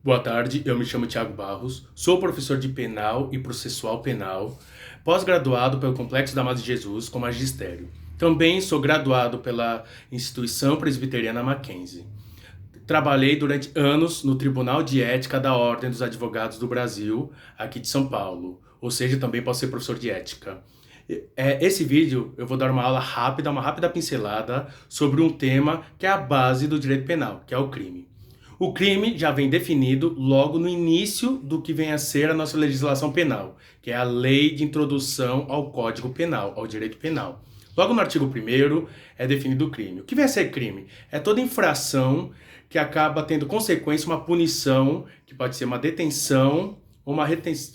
Boa tarde, eu me chamo Thiago Barros, sou professor de Penal e Processual Penal, pós-graduado pelo Complexo da Amas de Jesus com magistério. Também sou graduado pela Instituição Presbiteriana Mackenzie. Trabalhei durante anos no Tribunal de Ética da Ordem dos Advogados do Brasil, aqui de São Paulo, ou seja, também posso ser professor de ética. Esse vídeo eu vou dar uma aula rápida, uma rápida pincelada sobre um tema que é a base do direito penal, que é o crime. O crime já vem definido logo no início do que vem a ser a nossa legislação penal, que é a Lei de Introdução ao Código Penal, ao Direito Penal. Logo no artigo 1º é definido o crime. O que vem a ser crime? É toda infração que acaba tendo consequência uma punição, que pode ser uma detenção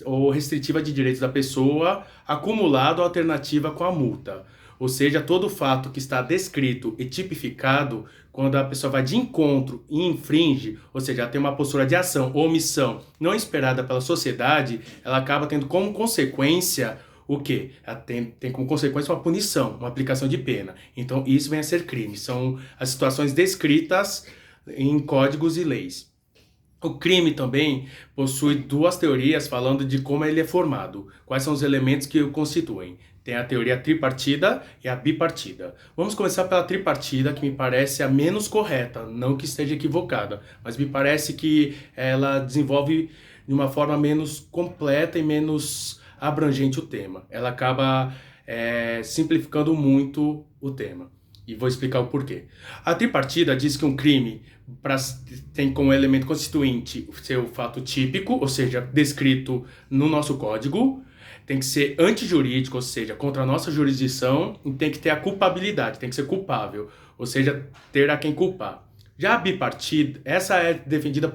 ou restritiva de direitos da pessoa, acumulado ou alternativa com a multa. Ou seja, todo fato que está descrito e tipificado, quando a pessoa vai de encontro e infringe, ou seja, ela tem uma postura de ação ou omissão não esperada pela sociedade, ela acaba tendo como consequência o quê? Ela tem como consequência uma punição, uma aplicação de pena. Então, isso vem a ser crime. São as situações descritas em códigos e leis. O crime também possui duas teorias falando de como ele é formado, quais são os elementos que o constituem. Tem a teoria tripartida e a bipartida. Vamos começar pela tripartida, que me parece a menos correta, não que esteja equivocada, mas me parece que ela desenvolve de uma forma menos completa e menos abrangente o tema. Ela acaba simplificando muito o tema. E vou explicar o porquê. A tripartida diz que um crime tem como elemento constituinte ser o fato típico, ou seja, descrito no nosso código, tem que ser antijurídico, ou seja, contra a nossa jurisdição, e tem que ter a culpabilidade, tem que ser culpável, ou seja, ter a quem culpar. Já a bipartida, essa é defendida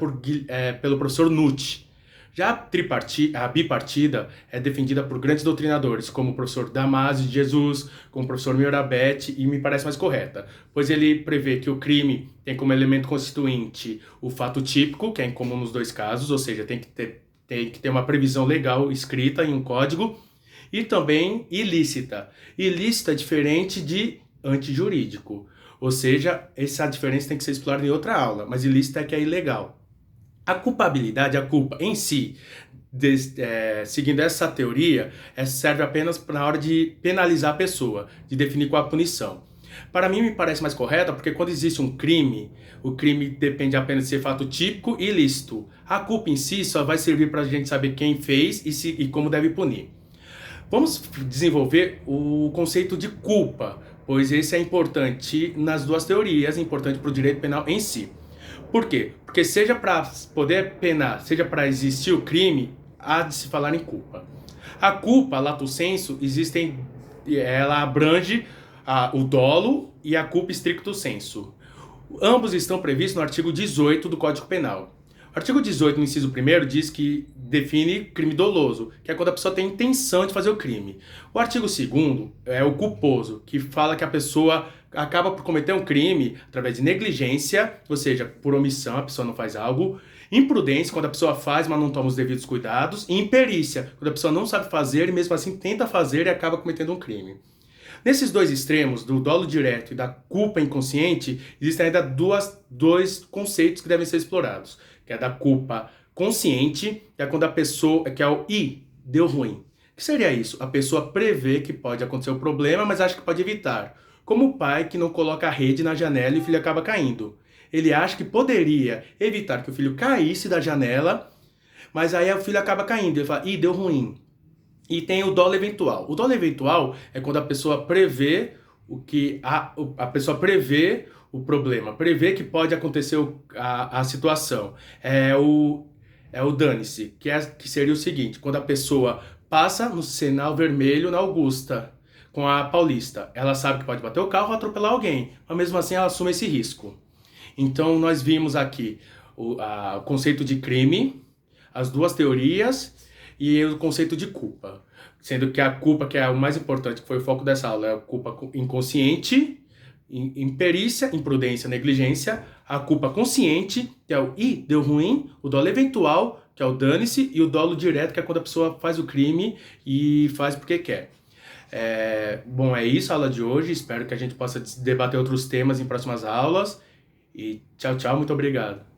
pelo professor Nutt. Já a bipartida é defendida por grandes doutrinadores, como o professor Damásio de Jesus, como o professor Mirabete, e me parece mais correta, pois ele prevê que o crime tem como elemento constituinte o fato típico, que é incomum nos dois casos, ou seja, tem que ter uma previsão legal escrita em um código, e também ilícita. Ilícita é diferente de antijurídico, ou seja, essa diferença tem que ser explorada em outra aula, mas ilícita é que é ilegal. A culpabilidade, a culpa em si, seguindo essa teoria, serve apenas na hora de penalizar a pessoa, de definir qual a punição. Para mim, me parece mais correta, porque quando existe um crime, o crime depende apenas de ser fato típico e ilícito. A culpa em si só vai servir para a gente saber quem fez e como deve punir. Vamos desenvolver o conceito de culpa, pois esse é importante nas duas teorias, é importante para o direito penal em si. Por quê? Porque seja para poder penar, seja para existir o crime, há de se falar em culpa. A culpa, lato sensu, ela abrange o dolo e a culpa stricto sensu. Ambos estão previstos no artigo 18 do Código Penal. O artigo 18, no inciso 1º, diz que define crime doloso, que é quando a pessoa tem intenção de fazer o crime. O artigo 2º é o culposo, que fala que a pessoa acaba por cometer um crime através de negligência, ou seja, por omissão, a pessoa não faz algo, imprudência, quando a pessoa faz, mas não toma os devidos cuidados, e imperícia, quando a pessoa não sabe fazer e mesmo assim tenta fazer e acaba cometendo um crime. Nesses dois extremos, do dolo direto e da culpa inconsciente, existem ainda dois conceitos que devem ser explorados, que é da culpa consciente, que é quando a pessoa, que é o deu ruim. O que seria isso? A pessoa prevê que pode acontecer o problema, mas acha que pode evitar. Como o pai que não coloca a rede na janela e o filho acaba caindo. Ele acha que poderia evitar que o filho caísse da janela, mas aí o filho acaba caindo. Ele fala, deu ruim. E tem o dolo eventual. O dolo eventual é quando a pessoa prevê a pessoa prevê o problema, prevê que pode acontecer a situação. É o dane-se, que seria o seguinte, quando a pessoa passa no sinal vermelho na Augusta, com a Paulista. Ela sabe que pode bater o carro ou atropelar alguém, mas mesmo assim ela assume esse risco. Então nós vimos aqui o conceito de crime, as duas teorias e o conceito de culpa. Sendo que a culpa, que é o mais importante, que foi o foco dessa aula, é a culpa inconsciente, imperícia, imprudência, negligência. A culpa consciente, que é o deu ruim. O dolo eventual, que é o dane-se. E o dolo direto, que é quando a pessoa faz o crime e faz porque quer. Bom, é isso a aula de hoje. Espero que a gente possa debater outros temas em próximas aulas. E tchau, tchau. Muito obrigado.